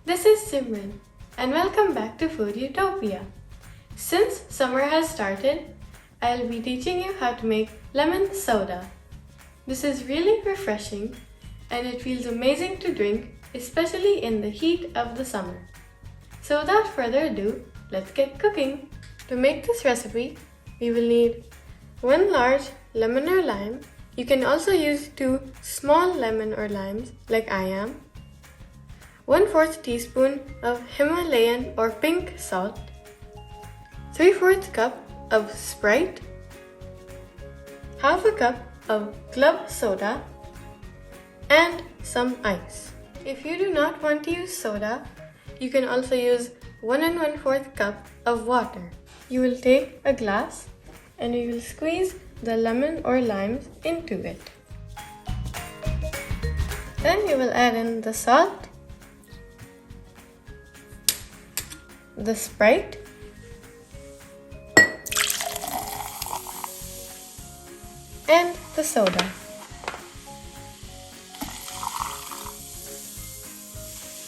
This is Simran and welcome back to Food Utopia. Since summer has started, I'll be teaching you how to make lemon soda. This is really refreshing and it feels amazing to drink, especially in the heat of the summer. So without further ado, let's get cooking. To make this recipe, we will need 1 large lemon or lime. You can also use 2 small lemon or limes like I am. 1/4 teaspoon of Himalayan or pink salt. 3/4 cup of Sprite. Half a cup of club soda. And some ice. If you do not want to use soda, you can also use 1 1/4 cup of water. You will take a glass and you will squeeze the lemon or limes into it. Then you will add in the salt, the Sprite, and the soda.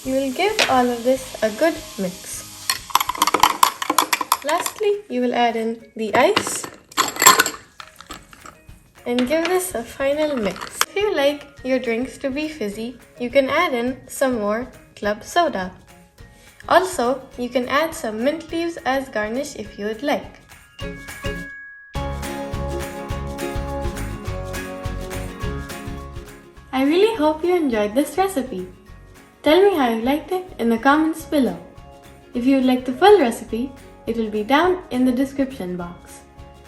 You will give all of this a good mix. Lastly, you will add in the ice and give this a final mix. If you like your drinks to be fizzy, you can add in some more club soda. Also, you can add some mint leaves as garnish if you would like. I really hope you enjoyed this recipe. Tell me how you liked it in the comments below. If you would like the full recipe, it will be down in the description box.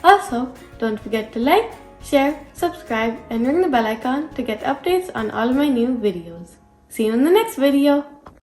Also, don't forget to like, share, subscribe, and ring the bell icon to get updates on all my new videos. See you in the next video.